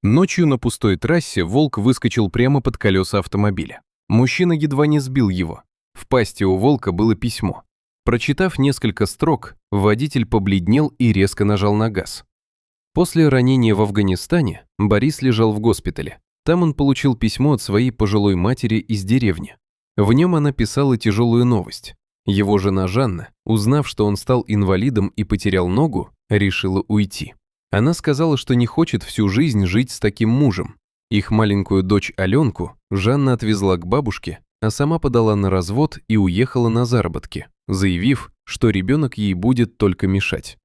Ночью на пустой трассе волк выскочил прямо под колеса автомобиля. Мужчина едва не сбил его. В пасти у волка было письмо. Прочитав несколько строк, водитель побледнел и резко нажал на газ. После ранения в Афганистане Борис лежал в госпитале. Там он получил письмо от своей пожилой матери из деревни. В нем она писала тяжелую новость. Его жена Жанна, узнав, что он стал инвалидом и потерял ногу, решила уйти. Она сказала, что не хочет всю жизнь жить с таким мужем. Их маленькую дочь Аленку Жанна отвезла к бабушке, а сама подала на развод и уехала на заработки, заявив, что ребенок ей будет только мешать.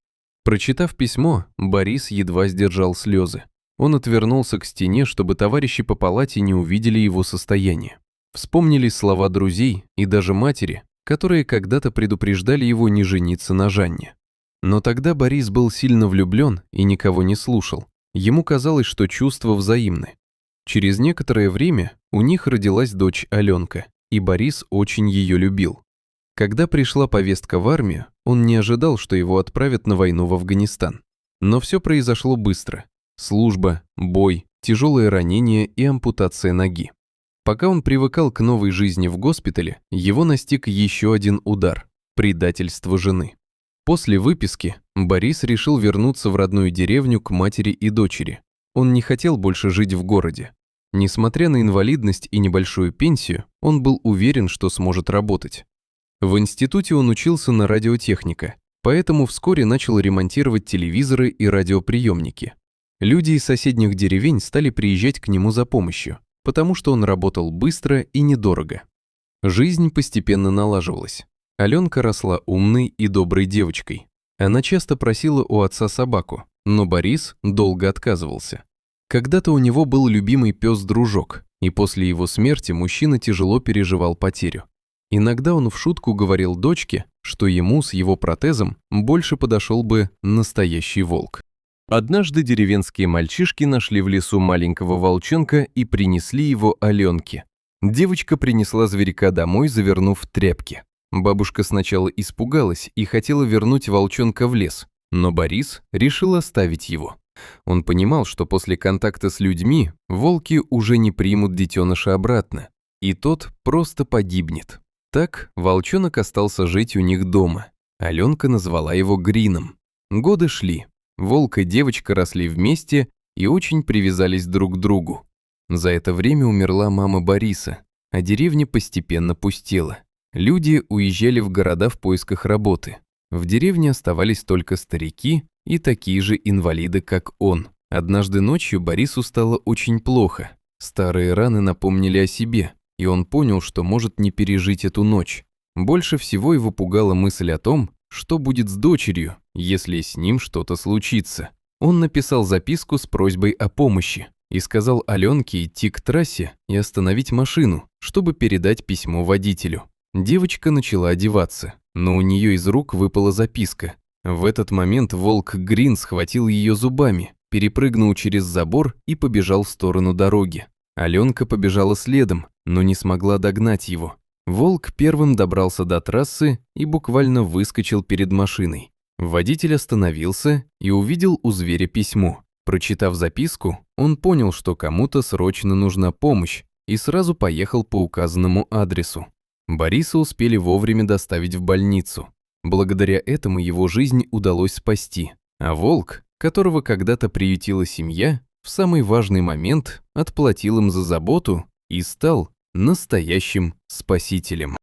Прочитав письмо, Борис едва сдержал слезы. Он отвернулся к стене, чтобы товарищи по палате не увидели его состояние. Вспомнились слова друзей и даже матери, которые когда-то предупреждали его не жениться на Жанне. Но тогда Борис был сильно влюблен и никого не слушал. Ему казалось, что чувства взаимны. Через некоторое время у них родилась дочь Аленка, и Борис очень ее любил. Когда пришла повестка в армию, он не ожидал, что его отправят на войну в Афганистан. Но все произошло быстро. Служба, бой, тяжелые ранения и ампутация ноги. Пока он привыкал к новой жизни в госпитале, его настиг еще один удар – предательство жены. После выписки Борис решил вернуться в родную деревню к матери и дочери. Он не хотел больше жить в городе. Несмотря на инвалидность и небольшую пенсию, он был уверен, что сможет работать. В институте он учился на радиотехника, поэтому вскоре начал ремонтировать телевизоры и радиоприемники. Люди из соседних деревень стали приезжать к нему за помощью, потому что он работал быстро и недорого. Жизнь постепенно налаживалась. Аленка росла умной и доброй девочкой. Она часто просила у отца собаку, но Борис долго отказывался. Когда-то у него был любимый пес-дружок, и после его смерти мужчина тяжело переживал потерю. Иногда он в шутку говорил дочке, что ему с его протезом больше подошел бы настоящий волк. Однажды деревенские мальчишки нашли в лесу маленького волчонка и принесли его Аленке. Девочка принесла зверька домой, завернув в тряпки. Бабушка сначала испугалась и хотела вернуть волчонка в лес, но Борис решил оставить его. Он понимал, что после контакта с людьми волки уже не примут детеныша обратно, и тот просто погибнет. Так волчонок остался жить у них дома. Аленка назвала его Грином. Годы шли. Волк и девочка росли вместе и очень привязались друг к другу. За это время умерла мама Бориса, а деревня постепенно пустела. Люди уезжали в города в поисках работы. В деревне оставались только старики и такие же инвалиды, как он. Однажды ночью Борису стало очень плохо. Старые раны напомнили о себе, и он понял, что может не пережить эту ночь. Больше всего его пугала мысль о том, что будет с дочерью, если с ним что-то случится. Он написал записку с просьбой о помощи и сказал Аленке идти к трассе и остановить машину, чтобы передать письмо водителю. Девочка начала одеваться, но у нее из рук выпала записка. В этот момент волк Грин схватил ее зубами, перепрыгнул через забор и побежал в сторону дороги. Аленка побежала следом, но не смогла догнать его. Волк первым добрался до трассы и буквально выскочил перед машиной. Водитель остановился и увидел у зверя письмо. Прочитав записку, он понял, что кому-то срочно нужна помощь, и сразу поехал по указанному адресу. Бориса успели вовремя доставить в больницу. Благодаря этому его жизнь удалось спасти, а волк, которого когда-то приютила семья, в самый важный момент отплатил им за заботу и стал настоящим спасителем.